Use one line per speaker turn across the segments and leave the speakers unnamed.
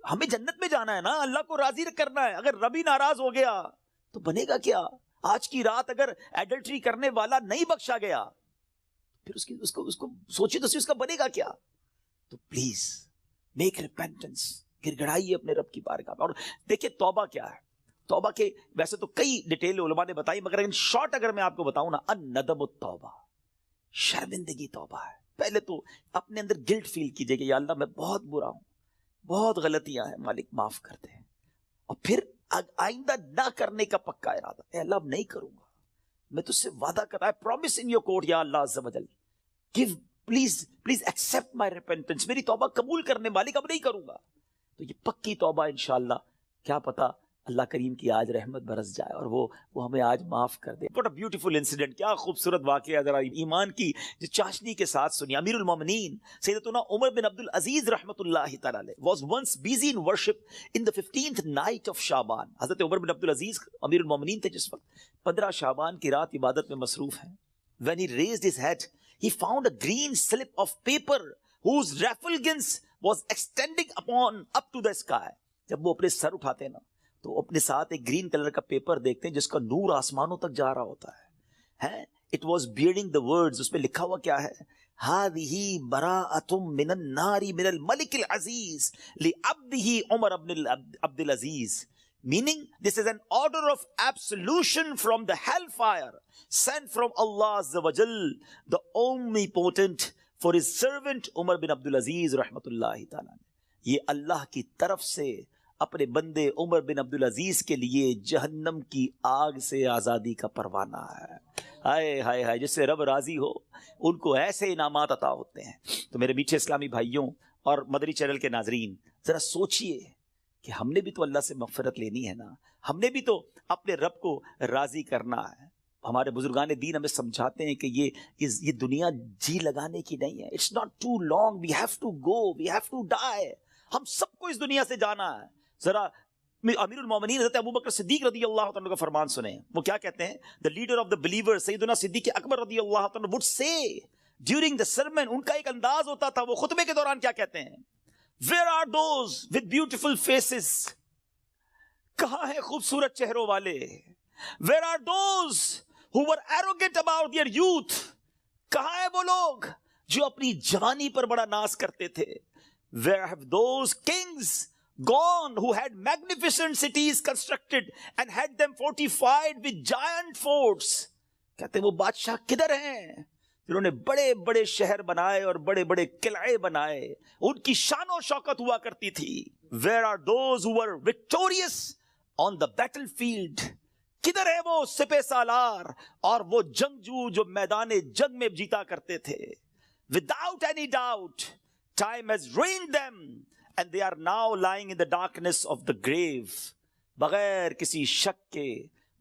ہمیں جنت میں جانا ہے نا، اللہ کو راضی کرنا ہے. اگر رب ہی ناراض ہو گیا تو بنے گا کیا؟ آج کی رات اگر ایڈلٹری کرنے والا نہیں بخشا گیا پھر اس کو سوچے تو اس کا بنے گا کیا؟ تو پلیز میک ریپینٹنس، گر گڑائیے اپنے رب کی بارگاہ میں. اور دیکھیں توبہ کیا ہے. توبہ کے ویسے تو کئی ڈیٹیل علماء نے بتائی، مگر ان شارٹ اگر میں آپ کو بتاؤں نا، الندم التوبہ، شرمندگی توبہ ہے. پہلے تو اپنے اندر گلٹ فیل کیجئے کہ یا اللہ میں بہت برا ہوں، بہت غلطیاں ہیں، مالک معاف کر دے. اور پھر آئندہ نہ کرنے کا پکا ارادہ، اے اللہ اب نہیں کروں گا، میں تجھ سے وعدہ کرتا ہے، پرومس ان یور کورٹ یا اللہ عز و جل، give please accept my repentance, میری توبہ قبول کرنے، مالک اب نہیں کروں گا. تو یہ پکی توبہ انشاءاللہ، کیا پتا اللہ کریم کی آج رحمت برس جائے اور وہ ہمیں آج معاف کر دے. What a beautiful incident، کیا خوبصورت واقعہ، ذرا ایمان کی جو چاشنی کے ساتھ سنی. امیر المومنین سیدتنا عمر بن عبد العزیز رحمۃ اللہ تعالی علیہ was once busy in worship in the 15th night of شعبان. حضرت عمر بن عبد العزیز امیر المومنین تھے جس وقت 15 شعبان کی رات عبادت میں مصروف ہیں. When he raised his head he found a green slip of paper whose refulgence was extending up to the sky. جب وہ اپنے سر اٹھاتے نا تو اپنے ساتھ ایک گرین کلر کا پیپر دیکھتے ہیں جس کا نور آسمانوں تک جا رہا ہوتا ہے. It was bearing the words، اس پہ لکھا ہوا کیا ہے؟ هذه براءة من النار من الملك العزيز لعبده عمر بن عبد العزيز. Meaning this is an order of absolution from the hellfire sent from Allah Azza wa Jal, the omnipotent, for his servant Umar bin Abdul Aziz rahmatullahi ta'ala. یہ اللہ کی طرف سے اپنے بندے عمر بن عبد العزیز کے لیے جہنم کی آگ سے آزادی کا پروانہ ہے. ہائے ہائے ہائے، جس سے رب راضی ہو ان کو ایسے انعامات عطا ہوتے ہیں. تو میرے میٹھے اسلامی بھائیوں اور مدری چینل کے ناظرین، ذرا سوچئے کہ ہم نے بھی تو اللہ سے مغفرت لینی ہے نا، ہم نے بھی تو اپنے رب کو راضی کرنا ہے. ہمارے بزرگان دین ہمیں سمجھاتے ہیں کہ یہ دنیا جی لگانے کی نہیں ہے. It's not too long, we have to go, we have to die. ہم سب کو اس دنیا سے جانا ہے. ذرا امیر المومنین حضرت ابوبکر صدیق رضی اللہ عنہ کا فرمان سنیں. وہ کیا کہتے ہیں؟ the leader of the believers سیدنا صدیق اکبر رضی اللہ عنہ would say during the sermon، ان کا ایک انداز ہوتا تھا، وہ خطبے کے دوران کیا کہتے ہیں؟ where are those with beautiful faces، کہاں ہیں خوبصورت چہروں والے؟ where are those who were arrogant about their youth، کہاں ہیں وہ لوگ جو اپنی جوانی پر بڑا ناز کرتے تھے؟ where have those kings gone who had magnificent cities constructed and had them fortified with giant forts، کہتے ہیں وہ بادشاہ کدھر ہیں جنہوں نے بڑے بڑے شہر بنائے اور بڑے بڑے قلعے بنائے، ان کی شان و شوکت ہوا کرتی تھی. where are those who were victorious on the battlefield، کدھر ہے وہ سپہ سالار اور وہ جنگجو جو میدان جنگ میں جیتا کرتے تھے؟ without any doubt time has ruined them and they are now lying in the darkness of the grave. بغیر کسی شک کے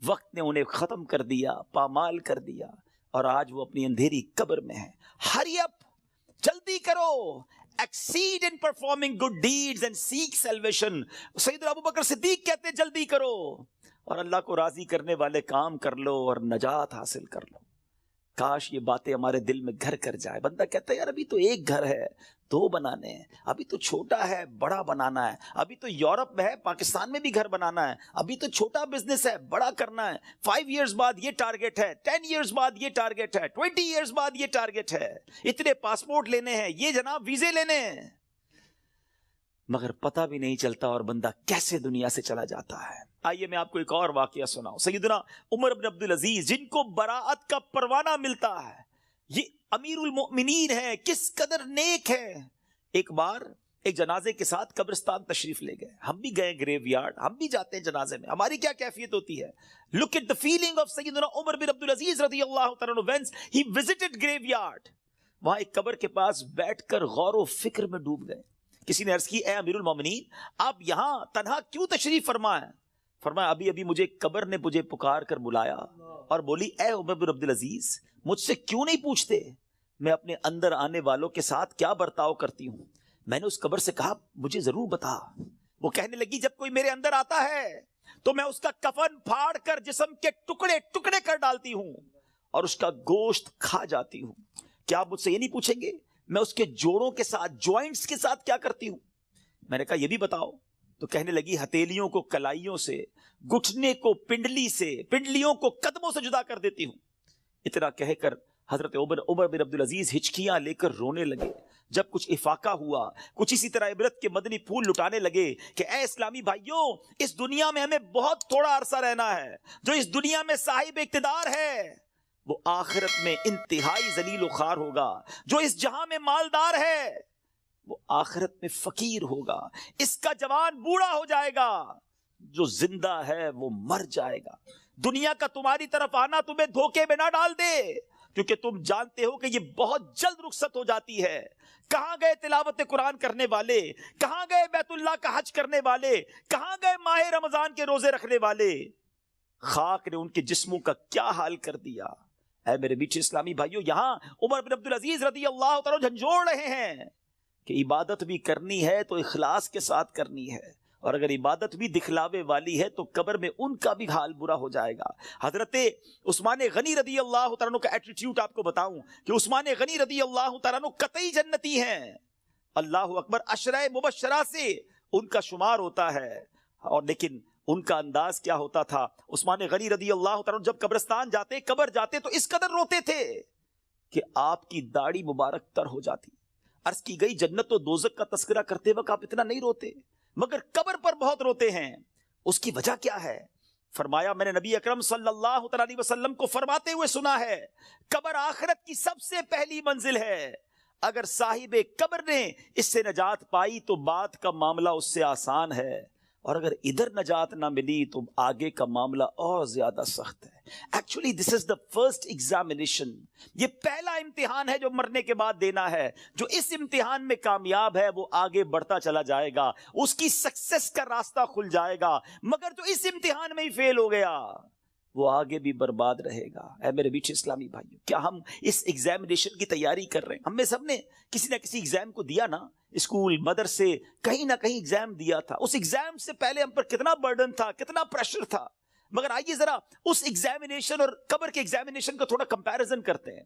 وقت نے انہیں ختم کر دیا، پامال کر دیا، اور آج وہ اپنی اندھیری قبر میں ہیں. hurry up، جلدی کرو، exceed in performing good deeds and seek salvation. سیدنا ابوبکر صدیق کہتے ہیں جلدی کرو اور اللہ کو راضی کرنے والے کام کر لو اور نجات حاصل کر لو. کاش یہ باتیں ہمارے دل میں گھر کر جائے. بندہ کہتا ہے یار ابھی تو ایک گھر ہے، 2 بنانے ہیں، ابھی تو چھوٹا ہے بڑا بنانا ہے، ابھی تو یورپ میں ہے پاکستان میں بھی گھر بنانا ہے، ابھی تو چھوٹا بزنس ہے بڑا کرنا ہے، 5 ایئرز بعد یہ ٹارگٹ ہے، 10 ایئرز بعد یہ ٹارگٹ ہے، 20 ایئرز بعد یہ ٹارگٹ ہے، اتنے پاسپورٹ لینے ہیں، یہ جناب ویزے لینے ہیں. مگر پتہ بھی نہیں چلتا اور بندہ کیسے دنیا سے چلا جاتا ہے. آئیے میں آپ کو ایک اور واقعہ سناؤں. سیدنا عمر بن عبد العزیز جن کو براءت کا پروانہ ملتا ہے، یہ امیر المؤمنین ہیں، کس قدر نیک ہیں. ایک بار ایک جنازے کے ساتھ قبرستان تشریف لے گئے. ہم بھی گئے گریو یارڈ، ہم بھی جاتے ہیں جنازے میں، ہماری کیا کیفیت ہوتی ہے. Look at the feeling of سیدنا عمر بن عبد العزیز رضی اللہ تعالیٰ عنہ when he visited graveyard. وہاں ایک قبر کے پاس بیٹھ کر غور و فکر میں ڈوب گئے. کسی نے عرض کی اے امیر المومنین آپ یہاں تنہا کیوں تشریف فرما ہیں؟ فرمایا ابھی ابھی مجھے قبر نے مجھے پکار کر بلایا اور بولی اے عمر بن عبد العزیز مجھ سے کیوں نہیں پوچھتے میں اپنے اندر آنے والوں کے ساتھ کیا برتاؤ کرتی ہوں. میں نے اس قبر سے کہا مجھے ضرور بتا. وہ کہنے لگی جب کوئی میرے اندر آتا ہے تو میں اس کا کفن پھاڑ کر جسم کے ٹکڑے ٹکڑے کر ڈالتی ہوں اور اس کا گوشت کھا جاتی ہوں. کیا آپ مجھ سے یہ نہیں پوچھیں گے میں اس کے جوڑوں کے ساتھ جوائنٹس کے ساتھ کیا کرتی ہوں؟ میں نے کہا یہ بھی بتاؤ. تو کہنے لگی ہتھیلیوں کو کلائیوں سے، گھٹنے کو پنڈلی سے، پنڈلیوں کو قدموں سے جدا کر دیتی ہوں۔ اتنا کہہ کر حضرت عمر بن عبدالعزیز ہچکیاں لے کر رونے لگے۔ جب کچھ افاقہ ہوا، کچھ اسی طرح عبرت کے مدنی پھول لٹانے لگے کہ اے اسلامی بھائیوں، اس دنیا میں ہمیں بہت تھوڑا عرصہ رہنا ہے۔ جو اس دنیا میں صاحب اقتدار ہے وہ آخرت میں انتہائی ذلیل و خوار ہوگا، جو اس جہاں میں مالدار ہے وہ آخرت میں فقیر ہوگا، اس کا جوان بوڑھا ہو جائے گا، جو زندہ ہے وہ مر جائے گا۔ دنیا کا تمہاری طرف آنا تمہیں دھوکے میں نہ ڈال دے، کیونکہ تم جانتے ہو کہ یہ بہت جلد رخصت ہو جاتی ہے۔ کہاں گئے تلاوت قرآن کرنے والے؟ کہاں گئے بیت اللہ کا حج کرنے والے؟ کہاں گئے ماہ رمضان کے روزے رکھنے والے؟ خاک نے ان کے جسموں کا کیا حال کر دیا۔ اے میرے میٹھے اسلامی بھائیوں، یہاں عمر بن عبدالعزیز رضی اللہ تعالیٰ جھنجھوڑ رہے ہیں کہ عبادت بھی کرنی ہے تو اخلاص کے ساتھ کرنی ہے، اور اگر عبادت بھی دکھلاوے والی ہے تو قبر میں ان کا بھی حال برا ہو جائے گا۔ حضرت عثمان غنی رضی اللہ تعالیٰ کا ایٹیٹیوڈ آپ کو بتاؤں کہ عثمان غنی رضی اللہ تعالیٰ قطعی جنتی ہیں، اللہ اکبر، عشرہ مبشرہ سے ان کا شمار ہوتا ہے۔ اور لیکن ان کا انداز کیا ہوتا تھا؟ عثمان غنی رضی اللہ تعالیٰ جب قبرستان جاتے، قبر جاتے تو اس قدر روتے تھے کہ آپ کی داڑھی مبارک تر ہو جاتی۔ عرض کی گئی جنت و دوزخ کا تذکرہ کرتے وقت آپ اتنا نہیں روتے، مگر قبر پر بہت روتے ہیں۔ اس کی وجہ کیا ہے؟ فرمایا میں نے نبی اکرم صلی اللہ علیہ وسلم کو فرماتے ہوئے سنا ہے، قبر آخرت کی سب سے پہلی منزل ہے۔ اگر صاحب قبر نے اس سے نجات پائی تو بعد کا معاملہ اس سے آسان ہے، اور اگر ادھر نجات نہ ملی تو آگے کا معاملہ اور زیادہ سخت ہے۔ Actually this is the first examination, یہ پہلا امتحان ہے جو مرنے کے بعد دینا ہے۔ جو اس امتحان میں کامیاب ہے وہ آگے بڑھتا چلا جائے گا، اس کی سکسیس کا راستہ کھل جائے گا، مگر جو اس امتحان میں ہی فیل ہو گیا وہ آگے بھی برباد رہے گا۔ اے میرے میٹھے اسلامی بھائیوں، کیا ہم اس ایگزامینیشن کی تیاری کر رہے ہیں؟ ہم میں سب نے کسی نہ کسی ایگزام کو دیا نا، اسکول، مدرسے، کہیں نہ کہیں ایگزام دیا تھا۔ اس ایگزام سے پہلے ہم پر کتنا برڈن تھا، کتنا پریشر تھا، مگر آئیے ذرا اس ایگزامینیشن اور قبر کے ایگزامینیشن کا تھوڑا کمپیریزن کرتے ہیں۔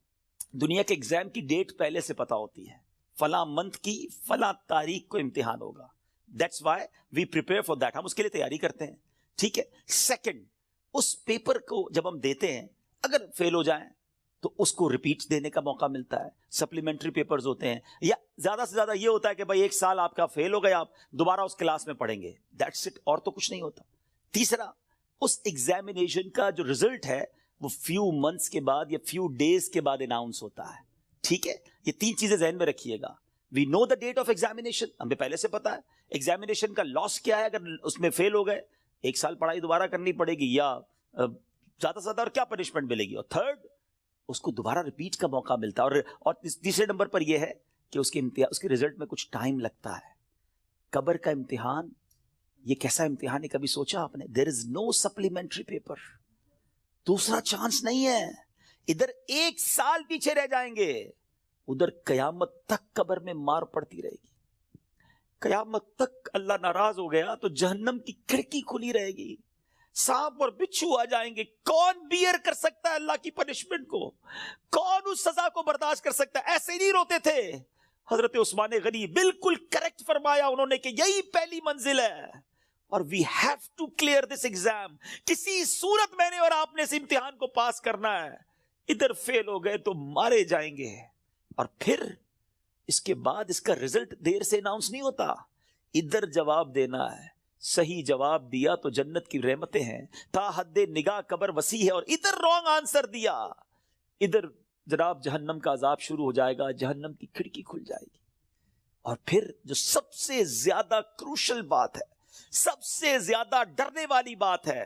دنیا کے ایگزام کی ڈیٹ پہلے سے پتا ہوتی ہے، فلاں منتھ کی فلاں تاریخ کو امتحان ہوگا، that's why we prepare for that, ہم اس کے لیے تیاری کرتے ہیں، ٹھیک ہے۔ سیکنڈ، اس پیپر کو جب ہم دیتے ہیں اگر فیل ہو جائیں تو اس کو ریپیٹ دینے کا موقع ملتا ہے، سپلیمنٹری پیپرز ہوتے ہیں، یا زیادہ سے زیادہ یہ ہوتا ہے کہ بھائی ایک سال آپ کا فیل ہو گیا، آپ دوبارہ اس کلاس میں پڑھیں گے، دیٹس اٹ، اور تو کچھ نہیں ہوتا۔ تیسرا، اس ایگزامینیشن کا جو رزلٹ ہے وہ فیو منتھس کے بعد یا فیو ڈیز کے بعد اناؤنس ہوتا ہے، ٹھیک ہے۔ یہ تین چیزیں ذہن میں رکھیے گا۔ وی نو دا ڈیٹ آف ایگزامینیشن، ہمیں پہلے سے پتا ہے ایگزامینیشن کا لاس کیا ہے اگر اس میں فیل ہو گئے، ایک سال پڑھائی دوبارہ کرنی پڑے گی، یا زیادہ سے زیادہ اور کیا پنشمنٹ ملے گی، اور تھرڈ، اس کو دوبارہ ریپیٹ کا موقع ملتا ہے، اور تیسرے نمبر پر یہ ہے کہ اس کے رزلٹ میں کچھ ٹائم لگتا ہے۔ قبر کا امتحان یہ کیسا امتحان ہے، کبھی سوچا آپ نے؟ دیر از نو سپلیمنٹری پیپر، دوسرا چانس نہیں ہے۔ ادھر ایک سال پیچھے رہ جائیں گے، ادھر قیامت تک قبر میں مار پڑتی رہے گی۔ قیامت تک اللہ ناراض ہو گیا تو جہنم کی کھڑکی کھلی رہے گی، سانپ اور بچھو آ جائیں گے۔ کون بیئر کر سکتا ہے اللہ کی پنشمنٹ کو؟ کون اس سزا کو برداشت کر سکتا ہے؟ ایسے نہیں روتے تھے حضرت عثمان غنی، بالکل کریکٹ فرمایا انہوں نے کہ یہی پہلی منزل ہے، اور we have to clear this exam. کسی صورت میں نے اور آپ نے اس امتحان کو پاس کرنا ہے، ادھر فیل ہو گئے تو مارے جائیں گے، اور پھر اس کے بعد اس کا رزلٹ دیر سے اناؤنس نہیں ہوتا، ادھر جواب دینا ہے۔ صحیح جواب دیا تو جنت کی رحمتیں ہیں، تا حد نگاہ قبر وسیع ہے، اور ادھر رانگ آنسر دیا، ادھر جناب جہنم کا عذاب شروع ہو جائے گا، جہنم کی کھڑکی کھل جائے گی۔ اور پھر جو سب سے زیادہ کروشل بات ہے، سب سے زیادہ ڈرنے والی بات ہے،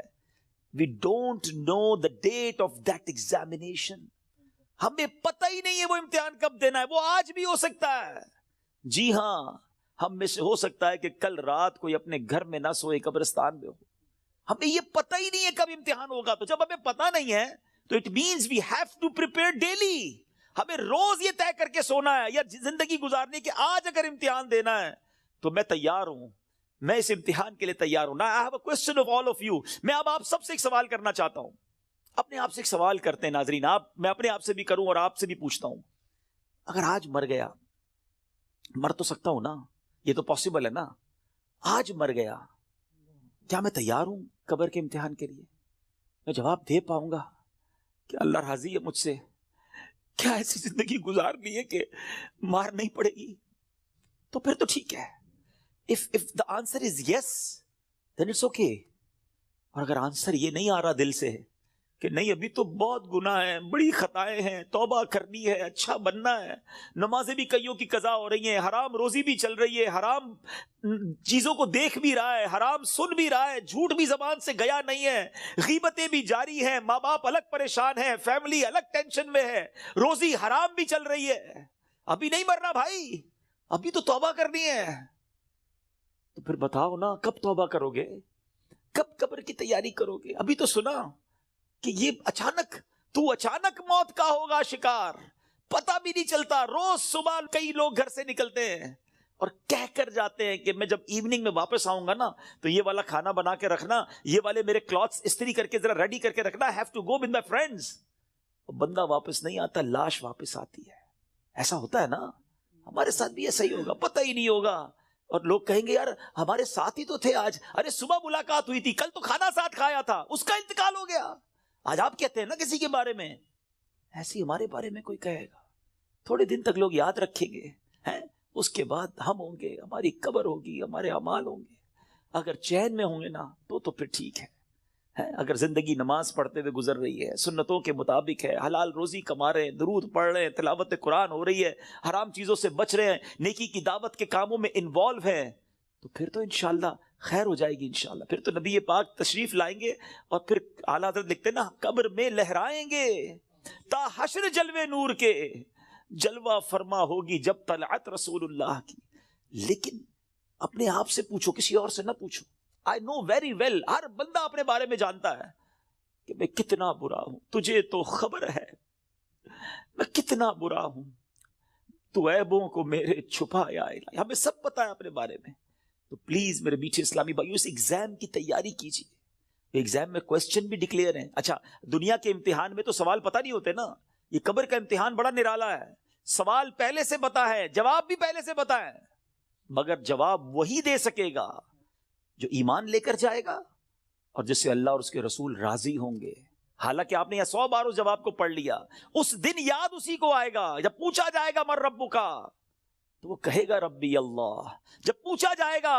we don't know the date of that examination. ہمیں پتہ ہی نہیں ہے وہ امتحان کب دینا ہے، وہ آج بھی ہو سکتا ہے۔ جی ہاں، ہم میں سے ہو سکتا ہے کہ کل رات کوئی اپنے گھر میں نہ سوئے، قبرستان میں ہو، ہمیں یہ پتہ ہی نہیں ہے کب امتحان ہوگا۔ تو جب ہمیں پتہ نہیں ہے تو it means we have to prepare daily, ہمیں روز یہ طے کر کے سونا ہے یا زندگی گزارنے کہ آج اگر امتحان دینا ہے تو میں تیار ہوں، میں اس امتحان کے لیے تیار ہوں۔ Now I have a question of all of you، میں اب آپ سب سے ایک سوال کرنا چاہتا ہوں، اپنے آپ سے ایک سوال کرتے ہیں ناظرین، میں اپنے آپ سے بھی کروں اور آپ سے بھی پوچھتا ہوں، اگر آج مر گیا، مر تو سکتا ہوں نا، یہ تو پاسبل ہے نا، آج مر گیا کیا میں تیار ہوں قبر کے امتحان کے لیے؟ میں جواب دے پاؤں گا کہ اللہ راضی ہے مجھ سے؟ کیا ایسی زندگی گزارنی ہے کہ مار نہیں پڑے گی؟ تو پھر تو ٹھیک ہے. if the answer is yes then it's okay. اور اگر آنسر یہ نہیں آ رہا دل سے کہ نہیں ابھی تو بہت گناہ ہیں، بڑی خطائیں ہیں، توبہ کرنی ہے، اچھا بننا ہے، نمازیں بھی کئیوں کی قضا ہو رہی ہیں، حرام روزی بھی چل رہی ہے، حرام چیزوں کو دیکھ بھی رہا ہے، حرام سن بھی رہا ہے، جھوٹ بھی زبان سے گیا نہیں ہے، غیبتیں بھی جاری ہیں، ماں باپ الگ پریشان ہیں، فیملی الگ ٹینشن میں ہے، روزی حرام بھی چل رہی ہے، ابھی نہیں مرنا بھائی، ابھی تو توبہ کرنی ہے. تو پھر بتاؤ نا کب توبہ کرو گے؟ کب قبر کی تیاری کرو گے؟ ابھی تو سنا کہ یہ اچانک موت کا ہوگا شکار، پتہ بھی نہیں چلتا. روز صبح کئی لوگ گھر سے نکلتے ہیں اور کہہ کر جاتے ہیں کہ میں جب ایوننگ میں واپس آؤں گا نا تو یہ والا کھانا بنا کے رکھنا، یہ والے میرے کلوتھس استری کر کے ذرا ریڈی کر کے رکھنا، have to go with my friends. بندہ واپس نہیں آتا، لاش واپس آتی ہے. ایسا ہوتا ہے نا، ہمارے ساتھ بھی ایسا ہی ہوگا، پتہ ہی نہیں ہوگا. اور لوگ کہیں گے یار ہمارے ساتھ ہی تو تھے آج، ارے صبح ملاقات ہوئی تھی، کل تو کھانا ساتھ کھایا تھا، اس کا انتقال ہو گیا. آج آپ کہتے ہیں نا کسی کے بارے میں، ایسی ہمارے بارے میں کوئی کہے گا، تھوڑے دن تک لوگ یاد رکھیں گے، اس کے بعد ہم ہوں گے، ہماری قبر ہوگی، ہمارے اعمال ہوں گے. اگر چین میں ہوں گے نا تو پھر ٹھیک ہے. اگر زندگی نماز پڑھتے ہوئے گزر رہی ہے، سنتوں کے مطابق ہے، حلال روزی کما رہے ہیں، درود پڑھ رہے ہیں، تلاوت قرآن ہو رہی ہے، حرام چیزوں سے بچ رہے ہیں، نیکی کی دعوت کے کاموں میں انوالو ہیں، تو پھر تو انشاءاللہ خیر ہو جائے گی. انشاءاللہ پھر تو نبی پاک تشریف لائیں گے اور پھر اعلیٰ حضرت لکھتے نا قبر میں لہرائیں گے تا حشر جلوے نور کے، جلوہ فرما ہوگی جب طلعت رسول اللہ کی. لیکن اپنے آپ سے پوچھو، کسی اور سے نہ پوچھو. I know very well، ہر بندہ اپنے بارے میں جانتا ہے کہ میں کتنا برا ہوں، تجھے تو خبر ہے میں کتنا برا ہوں، تو عیبوں کو میرے چھپایا الہی. ہمیں سب پتا ہے اپنے بارے میں. تو پلیز میرے میٹھے اسلامی بھائیو اس ایگزام کی تیاری کیجیے. ایگزام میں کوسچن بھی ڈکلیئر ہیں. اچھا دنیا کے امتحان میں تو سوال پتہ نہیں ہوتے نا، یہ قبر کا امتحان بڑا نرالا ہے. سوال پہلے سے پتا ہے، جواب بھی پہلے سے پتا ہے، مگر جواب وہی دے سکے گا جو ایمان لے کر جائے گا اور جس سے اللہ اور اس کے رسول راضی ہوں گے. حالانکہ آپ نے یہ 100 بار اس جواب کو پڑھ لیا، اس دن یاد اسی کو آئے گا. جب پوچھا جائے گا مر ربک کا تو وہ کہے گا ربی اللہ. جب پوچھا جائے گا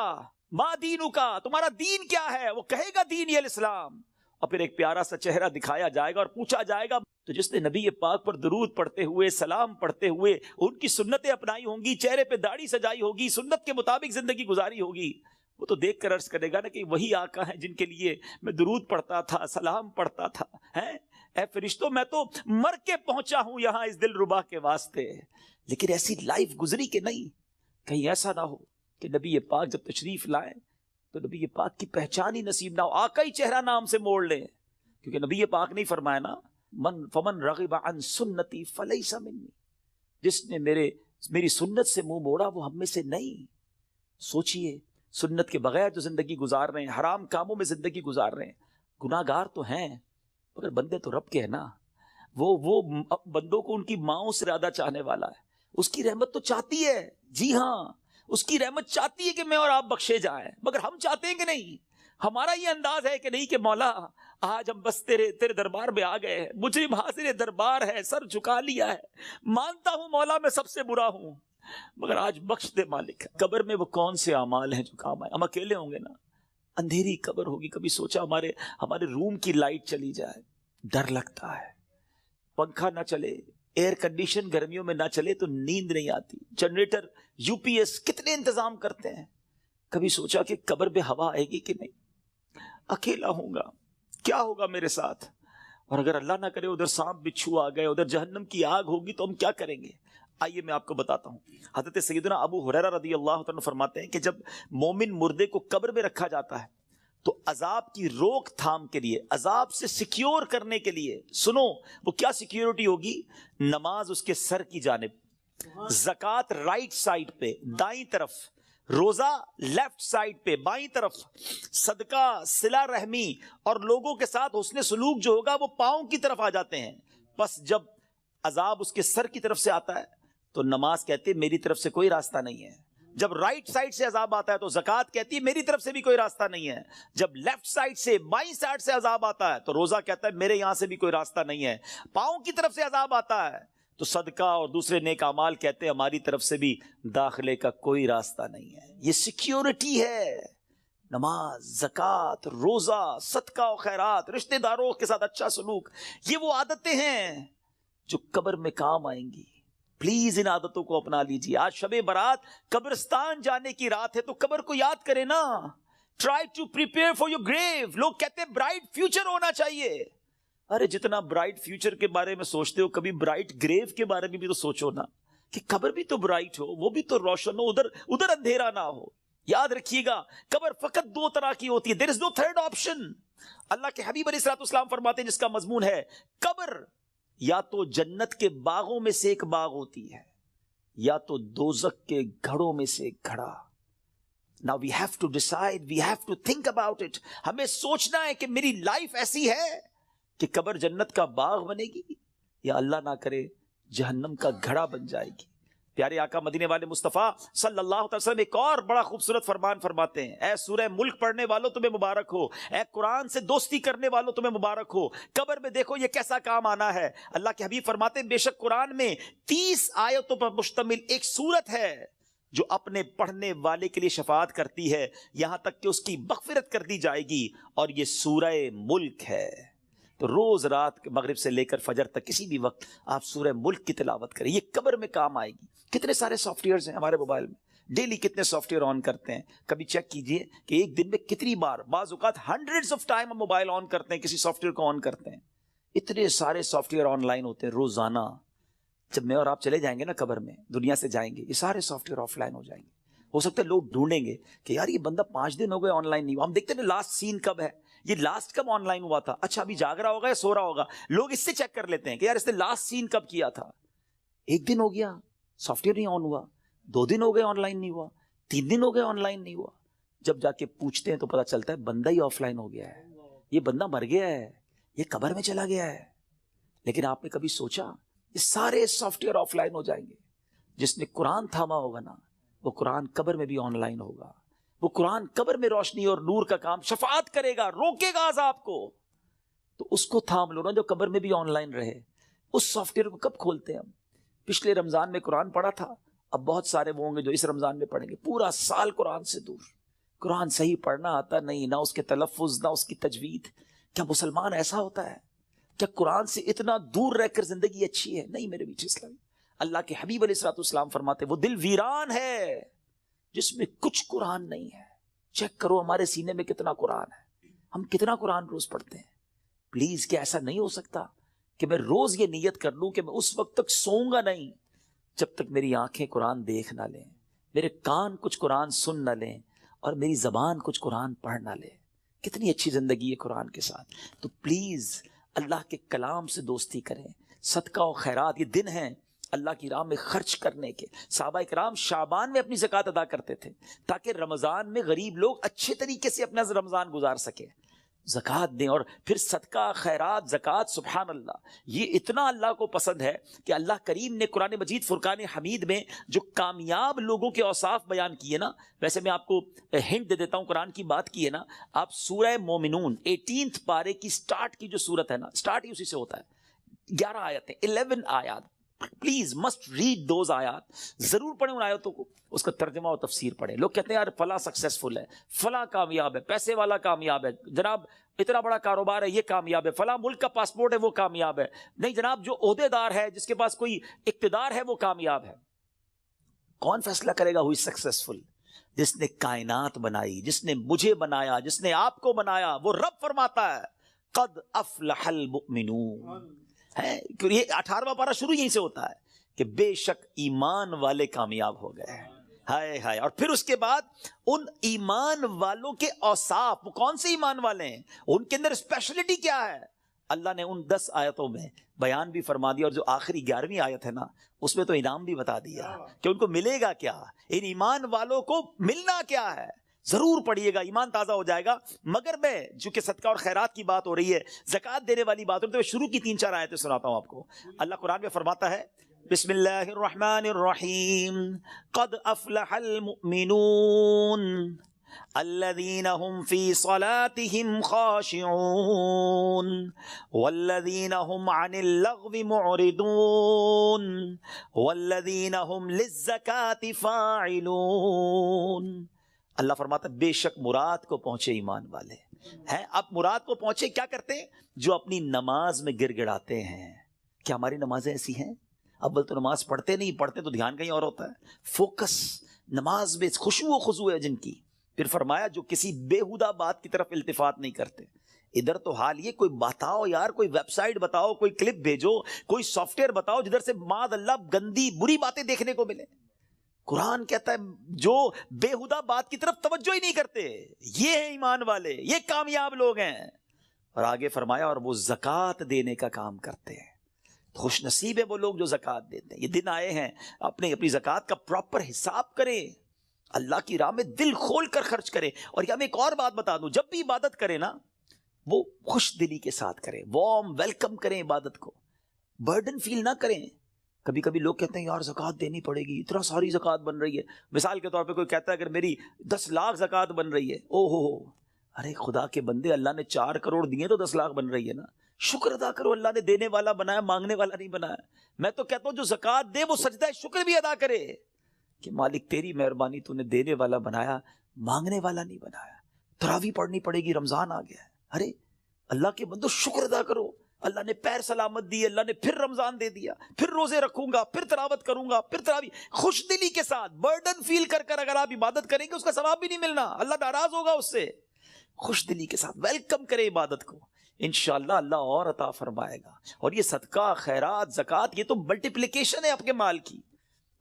ما دینک کا، تمہارا دین کیا ہے، وہ کہے گا دین الاسلام. اور پھر ایک پیارا سا چہرہ دکھایا جائے گا اور پوچھا جائے گا تو جس نے نبی پاک پر درود پڑھتے ہوئے، سلام پڑھتے ہوئے ان کی سنتیں اپنائی ہوں گی، چہرے پہ داڑھی سجائی ہوگی، سنت کے مطابق زندگی گزاری ہوگی، وہ تو دیکھ کر عرض کرے گا نا کہ وہی آقا ہیں جن کے لیے میں درود پڑھتا تھا، سلام پڑھتا تھا. اے فرشتوں میں تو مر کے پہنچا ہوں یہاں اس دل ربا کے واسطے. لیکن ایسی لائف گزری کہ نہیں، کہیں ایسا نہ ہو کہ نبی پاک جب تشریف لائیں تو نبی پاک کی پہچان ہی نصیب نہ ہو، آقا ہی چہرہ نام سے موڑ لیں. کیونکہ نبی پاک نہیں فرمایا نا فمن رغب عن سنتی فلیس منی، جس نے میری سنت سے منہ موڑا وہ ہم میں سے نہیں. سوچئے سنت کے بغیر جو زندگی گزار رہے ہیں، حرام کاموں میں زندگی گزار رہے ہیں، گناہ گار تو ہیں مگر بندے تو رب کے ہیں نا. وہ بندوں کو ان کی ماؤں سے زیادہ چاہنے والا ہے. اس کی رحمت تو چاہتی ہے، جی ہاں اس کی رحمت چاہتی ہے کہ میں اور آپ بخشے جائیں، مگر ہم چاہتے ہیں کہ نہیں. ہمارا یہ انداز ہے کہ نہیں کہ مولا آج ہم بس تیرے دربار میں آ گئے ہیں، مجرم حاضر دربار ہے، سر جھکا لیا ہے، مانتا ہوں مولا میں سب سے برا ہوں مگر آج بخش دے مالک. قبر میں وہ کون سے اعمال ہیں جو کام آئے؟ ہم اکیلے ہوں گے نا، اندھیری قبر ہوگی. کبھی سوچا ہمارے روم کی لائٹ چلی جائے، ڈر لگتا ہے. پنکھا نہ چلے، ایئر کنڈیشن گرمیوں میں نہ چلے تو نیند نہیں آتی. جنریٹر، یو پی ایس کتنے انتظام کرتے ہیں. کبھی سوچا کہ قبر میں ہوا آئے گی کہ نہیں، اکیلا ہوں گا، کیا ہوگا میرے ساتھ. اور اگر اللہ نہ کرے ادھر سانپ بچھو آ گئے، ادھر جہنم کی آگ ہوگی تو ہم کیا کریں گے. آئیے میں آپ کو بتاتا ہوں. حضرت سیدنا ابو ہریرہ رضی اللہ عنہ فرماتے ہیں کہ جب مومن مردے کو قبر میں رکھا جاتا ہے تو عذاب کی روک تھام کے لیے، عذاب سے سیکیور کرنے کے لیے، سنو وہ کیا سیکیورٹی ہوگی، نماز اس کے سر کی جانب، زکوٰۃ رائٹ سائڈ پہ دائیں طرف، روزہ لیفٹ سائڈ پہ بائیں طرف، صدقہ، صلہ رحمی اور لوگوں کے ساتھ حسن سلوک جو ہوگا وہ پاؤں کی طرف آ جاتے ہیں. بس جب عذاب اس کے سر کی طرف سے آتا ہے تو نماز کہتے میری طرف سے کوئی راستہ نہیں ہے، جب رائٹ سائڈ سے عذاب آتا ہے تو زکات کہتی ہے میری طرف سے بھی کوئی راستہ نہیں ہے. جب لیفٹ سائڈ سے بائیں سائڈ سے عذاب آتا ہے تو روزہ کہتا ہے میرے یہاں سے بھی کوئی راستہ نہیں ہے. پاؤں کی طرف سے عذاب آتا ہے تو صدقہ اور دوسرے نیک اعمال کہتے ہیں ہماری طرف سے بھی داخلے کا کوئی راستہ نہیں ہے. یہ سیکیورٹی ہے. نماز، زکات، روزہ، صدقہ و خیرات، رشتہ داروں کے ساتھ اچھا سلوک، یہ وہ عادتیں ہیں جو قبر میں کام آئیں گی. پلیز ان عادتوں کو اپنا لیجیے. آج شب برات قبرستان جانے کی رات ہے تو قبر کو یاد کریں نا. Try to prepare for your grave. لوگ کہتے ہیں برائٹ فیوچر ہونا چاہیے. ارے جتنا برائٹ فیوچر کے بارے میں سوچتے ہو کبھی برائٹ گریو کے بارے میں بھی تو سوچو نا کہ قبر بھی تو برائٹ ہو، وہ بھی تو روشن ہو، ادھر اندھیرا نہ ہو. یاد رکھیے گا قبر فقط دو طرح کی ہوتی ہے. دیر از نو تھرڈ آپشن. اللہ کے حبیب علیہ الصلوۃ والسلام فرماتے ہیں جس کا مضمون ہے قبر یا تو جنت کے باغوں میں سے ایک باغ ہوتی ہے یا تو دوزخ کے گھڑوں میں سے ایک گھڑا. Now we have to decide, we have to think about it. ہمیں سوچنا ہے کہ میری لائف ایسی ہے کہ قبر جنت کا باغ بنے گی یا اللہ نہ کرے جہنم کا گھڑا بن جائے گی. پیارے آقا مدینے والے مصطفیٰ صلی اللہ علیہ وسلم ایک اور بڑا خوبصورت فرمان فرماتے ہیں. اے سورہ ملک پڑھنے والوں تمہیں مبارک ہو، اے قرآن سے دوستی کرنے والوں تمہیں مبارک ہو. قبر میں دیکھو یہ کیسا کام آنا ہے. اللہ کے حبیب فرماتے ہیں بے شک قرآن میں 30 آیتوں پر مشتمل ایک سورت ہے جو اپنے پڑھنے والے کے لیے شفاعت کرتی ہے یہاں تک کہ اس کی مغفرت کر دی جائے گی، اور یہ سورہ ملک ہے. تو روز رات مغرب سے لے کر فجر تک کسی بھی وقت آپ سورہ ملک کی تلاوت کریں، یہ قبر میں کام آئے گی. کتنے سارے سافٹ ویئرز ہیں ہمارے موبائل میں، ڈیلی کتنے سافٹ ویئر آن کرتے ہیں. کبھی چیک کیجئے کہ ایک دن میں کتنی بار، بعض اوقات ہنڈریڈز آف ٹائم ہم موبائل آن کرتے ہیں، کسی سافٹ ویئر کو آن کرتے ہیں. اتنے سارے سافٹ ویئر آن لائن ہوتے ہیں روزانہ. جب میں اور آپ چلے جائیں گے نا قبر میں، دنیا سے جائیں گے، یہ سارے سافٹ ویئر آف لائن ہو جائیں گے. ہو سکتا ہے لوگ ڈھونڈیں گے کہ یار یہ بندہ 5 دن ہو گئے آن لائن نہیں ہوا. ہم دیکھتے ہیں لاسٹ سین کب ہے، یہ لاسٹ کب آن لائن ہوا تھا، اچھا ابھی جاگ رہا ہوگا یا سو رہا ہوگا. لوگ اس سے چیک کر لیتے ہیں کہ یار اس نے لاسٹ سین کب کیا تھا. 1 دن ہو گیا سافٹ ویئر نہیں آن ہوا، 2 دن ہو گئے آن لائن نہیں ہوا، 3 دن ہو گئے آن لائن نہیں ہوا. جب جا کے پوچھتے ہیں تو پتا چلتا ہے بندہ ہی آف لائن ہو گیا ہے، یہ بندہ مر گیا ہے، یہ قبر میں چلا گیا ہے. لیکن آپ نے کبھی سوچا یہ سارے سافٹ ویئر آف لائن ہو جائیں گے. جس نے قرآن تھاما ہوگا نا وہ قرآن قبر میں بھی آن لائن ہوگا. وہ قرآن قبر میں روشنی اور نور کا کام شفاعت کرے گا، روکے گا عذاب کو. تو اس کو تھام لو نا جو قبر میں بھی آن لائن رہے. اس سافٹ ویئر کو کب کھولتے ہیں ہم؟ پچھلے رمضان میں قرآن پڑھا تھا، اب بہت سارے وہ ہوں گے جو اس رمضان میں پڑھیں گے پورا سال قرآن سے دور. قرآن صحیح پڑھنا آتا نہیں، نہ اس کے تلفظ نہ اس کی تجوید. کیا مسلمان ایسا ہوتا ہے؟ کیا قرآن سے اتنا دور رہ کر زندگی اچھی ہے؟ نہیں میرے بیچ اسلام. اللہ کے حبیب علیہ الصلوۃ والسلام فرماتے وہ دل ویران ہے جس میں کچھ قرآن نہیں ہے. چیک کرو ہمارے سینے میں کتنا قرآن ہے، ہم کتنا قرآن روز پڑھتے ہیں. پلیز کیا ایسا نہیں ہو سکتا کہ میں روز یہ نیت کر لوں کہ میں اس وقت تک سوؤں گا نہیں جب تک میری آنکھیں قرآن دیکھ نہ لیں، میرے کان کچھ قرآن سن نہ لیں، اور میری زبان کچھ قرآن پڑھ نہ لے. کتنی اچھی زندگی ہے قرآن کے ساتھ. تو پلیز اللہ کے کلام سے دوستی کریں. صدقہ و خیرات یہ دن ہیں اللہ کی راہ میں خرچ کرنے کے. صحابہ کرام شعبان میں اپنی زکوٰۃ ادا کرتے تھے تاکہ رمضان میں غریب لوگ اچھے طریقے سے اپنا رمضان گزار سکے. زکوٰۃ دیں اور پھر صدقہ خیرات زکوٰۃ. سبحان اللہ، یہ اتنا اللہ کو پسند ہے کہ اللہ کریم نے قرآن مجید فرقان حمید میں جو کامیاب لوگوں کے اوصاف بیان کیے نا، ویسے میں آپ کو ہنٹ دے دیتا ہوں، قرآن کی بات کی ہے نا، آپ سورہ مومنون 18 پارے کی سٹارٹ کی جو سورت ہے نا، سٹارٹ ہی اسی سے ہوتا ہے. 11 آیتیں، 11 آیات. پلیز مسٹ ریڈ دوز آیات. ضرور پڑھیں ان آیتوں کو، اس کا ترجمہ اور تفسیر پڑھیں. لوگ کہتے ہیں یار فلاں سکسیسفل ہے، فلاں کامیاب ہے، پیسے والا کامیاب ہے، جناب اتنا بڑا کاروبار ہے یہ کامیاب ہے، فلاں ملک کا پاسپورٹ ہے وہ کامیاب ہے. نہیں جناب، جو عہدے دار ہے، جس کے پاس کوئی اقتدار ہے وہ کامیاب ہے. کون فیصلہ کرے گا ہوئی سکسیسفل؟ جس نے کائنات بنائی، جس نے مجھے بنایا، جس نے آپ کو بنایا. وہ رب فرماتا ہے قد افلح المؤمنون ہے. یہ 18واں پارہ شروع یہیں سے ہوتا ہے کہ بے شک ایمان والے کامیاب ہو گئے. ہائے ہائے. اور پھر اس کے بعد ان ایمان والوں کے اوصاف، وہ کون سے ایمان والے ہیں، ان کے اندر اسپیشلٹی کیا ہے، اللہ نے ان 10 آیتوں میں بیان بھی فرما دیا. اور جو آخری 11ویں آیت ہے نا، اس میں تو انعام بھی بتا دیا کہ ان کو ملے گا کیا، ان ایمان والوں کو ملنا کیا ہے. ضرور پڑھیے گا، ایمان تازہ ہو جائے گا. مگر میں چونکہ صدقہ اور خیرات کی بات ہو رہی ہے، زکوٰۃ دینے والی بات ہو رہی ہے، تو شروع کی 3-4 آیتیں سناتا ہوں آپ کو. اللہ قرآن میں فرماتا ہے بسم اللہ الرحمن الرحیم قد افلح المؤمنون الذين هم في صلاتهم خاشعون والذين هم عن اللغو معرضون والذين هم للزكاة فاعلون. اللہ فرماتا ہے بے شک مراد کو پہنچے ایمان والے ہیں. اب مراد کو پہنچے کیا کرتے ہیں؟ جو اپنی نماز میں گر گڑاتے ہیں. کیا ہماری نمازیں ایسی ہیں؟ اول تو نماز پڑھتے نہیں، پڑھتے تو دھیان کہیں اور ہوتا ہے. فوکس نماز میں خشوع و خضوع ہے جن کی. پھر فرمایا جو کسی بےہودہ بات کی طرف التفات نہیں کرتے. ادھر تو حال یہ کوئی بتاؤ یار، کوئی ویب سائٹ بتاؤ، کوئی کلپ بھیجو، کوئی سافٹ ویئر بتاؤ جدھر سے معاذ اللہ گندی بری باتیں دیکھنے کو ملے. قرآن کہتا ہے جو بےہودہ بات کی طرف توجہ ہی نہیں کرتے یہ ہیں ایمان والے، یہ کامیاب لوگ ہیں. اور آگے فرمایا اور وہ زکوٰۃ دینے کا کام کرتے ہیں. خوش نصیب ہے وہ لوگ جو زکوٰۃ دیتے ہیں. یہ دن آئے ہیں اپنی زکوٰۃ کا پراپر حساب کریں، اللہ کی راہ میں دل کھول کر خرچ کریں. اور یہ میں ایک اور بات بتا دوں، جب بھی عبادت کریں نا وہ خوش دلی کے ساتھ کریں، وارم ویلکم کریں عبادت کو، برڈن فیل نہ کریں. کبھی کبھی لوگ کہتے ہیں یار زکوٰۃ دینی پڑے گی، اتنا ساری زکوٰۃ بن رہی ہے. مثال کے طور پہ کوئی کہتا ہے اگر میری 10 لاکھ زکوٰۃ بن رہی ہے، او ہو، ارے خدا کے بندے اللہ نے 4 کروڑ دیے تو 10 لاکھ بن رہی ہے نا. شکر ادا کرو، اللہ نے دینے والا بنایا، مانگنے والا نہیں بنایا. میں تو کہتا ہوں جو زکوٰۃ دے وہ سجدہ شکر بھی ادا کرے کہ مالک تیری مہربانی، تو نے دینے والا بنایا، مانگنے والا نہیں بنایا. تراویح پڑھنی پڑے گی، رمضان آ گیا ہے. ارے اللہ کے بندو شکر ادا کرو، اللہ نے پیر سلامت دی، اللہ نے پھر رمضان دے دیا، پھر روزے رکھوں گا، پھر تلاوت کروں گا، پھر تراویح. خوش دلی کے ساتھ برڈن فیل کر کر اگر آپ عبادت کریں گے اس کا ثواب بھی نہیں ملنا، اللہ ناراض ہوگا اس سے. خوش دلی کے ساتھ ویلکم کرے عبادت کو، انشاءاللہ اللہ اور عطا فرمائے گا. اور یہ صدقہ، خیرات، زکوٰۃ یہ تو ملٹیپلیکیشن ہے آپ کے مال کی.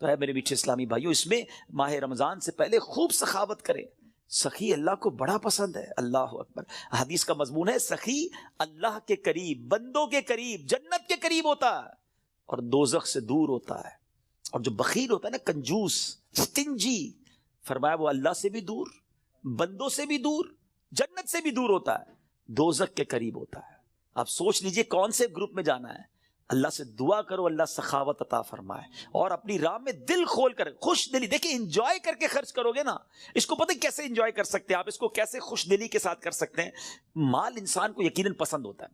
تو ہے میرے میٹھے اسلامی بھائیوں، اس میں ماہ رمضان سے پہلے خوب سخاوت کریں. سخی اللہ کو بڑا پسند ہے. اللہ اکبر. حدیث کا مضمون ہے سخی اللہ کے قریب، بندوں کے قریب، جنت کے قریب ہوتا ہے اور دوزخ سے دور ہوتا ہے. اور جو بخیل ہوتا ہے نا، کنجوس، سٹنجی، فرمایا وہ اللہ سے بھی دور، بندوں سے بھی دور، جنت سے بھی دور ہوتا ہے، دوزخ کے قریب ہوتا ہے. آپ سوچ لیجئے کون سے گروپ میں جانا ہے. اللہ سے دعا کرو اللہ سخاوت عطا فرمائے اور اپنی راہ میں دل کھول کر خوش دلی. دیکھیں انجوائے کر کے خرچ کرو گے نا، اس کو پتہ کیسے انجوائے کر سکتے ہیں آپ، اس کو کیسے خوش دلی کے ساتھ کر سکتے ہیں. مال انسان کو یقیناً پسند ہوتا ہے.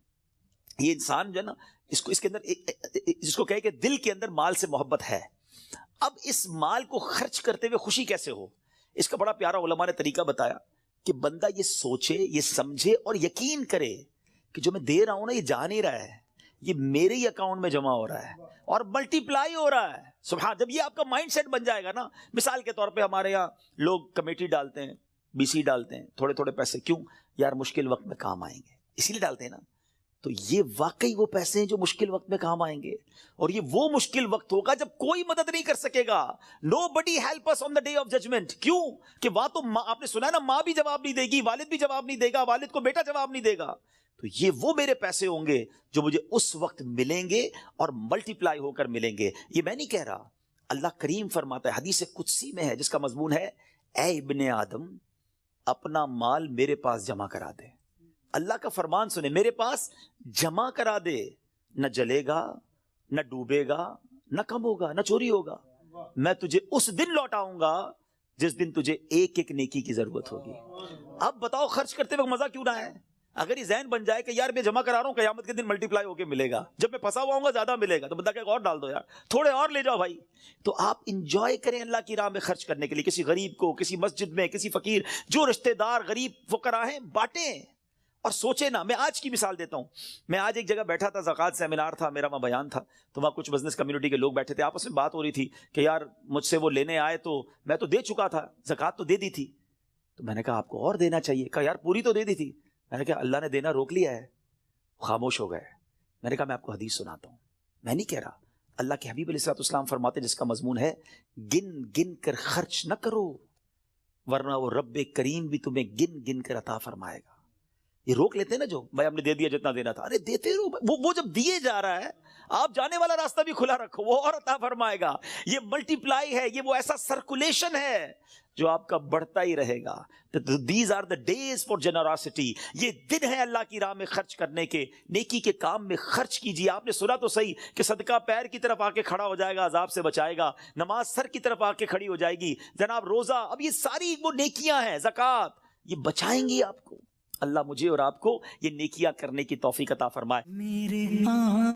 یہ انسان جو ہے نا اس کے اندر جس کو کہے کہ دل کے اندر مال سے محبت ہے. اب اس مال کو خرچ کرتے ہوئے خوشی کیسے ہو، اس کا بڑا پیارا علماء نے طریقہ بتایا کہ بندہ یہ سوچے، یہ سمجھے اور یقین کرے کہ جو میں دے رہا ہوں نا یہ جا نہیں رہا ہے، یہ میرے ہی اکاؤنٹ میں جمع ہو رہا ہے اور ملٹی پلائی ہو رہا ہے. سبحان. جب یہ آپ کا مائنڈ سیٹ بن جائے گا نا، مثال کے طور پہ ہمارے یہاں لوگ کمیٹی ڈالتے ہیں، BC ڈالتے ہیں، تھوڑے تھوڑے پیسے. کیوں؟ یار مشکل وقت میں کام آئیں گے، اسی لیے ڈالتے ہیں نا. تو یہ واقعی وہ پیسے ہیں جو مشکل وقت میں کام آئیں گے. اور یہ وہ مشکل وقت ہوگا جب کوئی مدد نہیں کر سکے گا. Nobody help us on the day of judgment. کیوں کہ وہاں تو آپ نے سنا نا، ماں بھی جواب نہیں دے گی، والد بھی جواب نہیں دے گا، والد کو بیٹا جواب نہیں دے گا. تو یہ وہ میرے پیسے ہوں گے جو مجھے اس وقت ملیں گے اور ملٹی پلائی ہو کر ملیں گے. یہ میں نہیں کہہ رہا، اللہ کریم فرماتا ہے، حدیث قدسی میں ہے جس کا مضمون ہے اے ابن آدم اپنا مال میرے پاس جمع کرا دے. اللہ کا فرمان سنے، میرے پاس جمع کرا دے، نہ جلے گا، نہ ڈوبے گا، نہ کم ہوگا، نہ چوری ہوگا. میں تجھے اس دن لوٹاؤں گا جس دن تجھے ایک ایک نیکی کی ضرورت ہوگی. اب بتاؤ خرچ کرتے وقت مزہ کیوں نہ ہے؟ اگر یہ ذہن بن جائے کہ یار میں جمع کرا رہا ہوں، قیامت کے دن ملٹی پلائی ہو کے ملے گا، جب میں پھنسا ہوا ہوں گا زیادہ ملے گا، تو بندہ کہ اور ڈال دو یار، تھوڑے اور لے جاؤ بھائی. تو آپ انجوائے کریں اللہ کی راہ میں خرچ کرنے کے لیے. کسی غریب کو، کسی مسجد میں، کسی فقیر، جو رشتہ دار غریب فقراء ہیں بانٹیں. اور سوچے نا، میں آج کی مثال دیتا ہوں. میں آج ایک جگہ بیٹھا تھا، زکوٰۃ سیمینار تھا میرا، وہاں بیان تھا، تو وہاں کچھ بزنس کمیونٹی کے لوگ بیٹھے تھے، آپس میں بات ہو رہی تھی کہ یار مجھ سے وہ لینے آئے تو میں تو دے چکا تھا، زکوٰۃ تو دے دی تھی. تو میں نے کہا آپ کو اور دینا چاہیے. کہا یار پوری تو دے دی تھی. میں نے کہا اللہ نے دینا روک لیا ہے. خاموش ہو گئے. میں نے کہا میں آپ کو حدیث سناتا ہوں، میں نہیں کہہ رہا. اللہ کے حبیب علیہ الصلوۃ والسلام فرماتے جس کا مضمون ہے گن گن کر خرچ نہ کرو ورنہ وہ رب کریم بھی تمہیں گن گن کر عطا فرمائے گا. یہ روک لیتے ہیں نا جو بھائی ہم نے دے دیا جتنا دینا تھا، ارے دیتے رہو، وہ جب دیے جا رہا ہے آپ جانے والا راستہ بھی کھلا رکھو، وہ اور عطا فرمائے گا. یہ ملٹی پلائی ہے، یہ وہ ایسا سرکولیشن ہے جو آپ کا بڑھتا ہی رہے گا. These are the days for generosity. یہ دن ہے اللہ کی راہ میں خرچ کرنے کے، نیکی کے کام میں خرچ کیجیے. آپ نے سنا تو صحیح کہ صدقہ پیر کی طرف آ کے کھڑا ہو جائے گا، عذاب سے بچائے گا. نماز سر کی طرف آ کے کھڑی ہو جائے گی. جناب روزہ، اب یہ ساری وہ نیکیاں ہیں، زکوٰۃ، یہ بچائیں گی آپ کو. اللہ مجھے اور آپ کو یہ نیکیاں کرنے کی توفیق عطا فرمائے.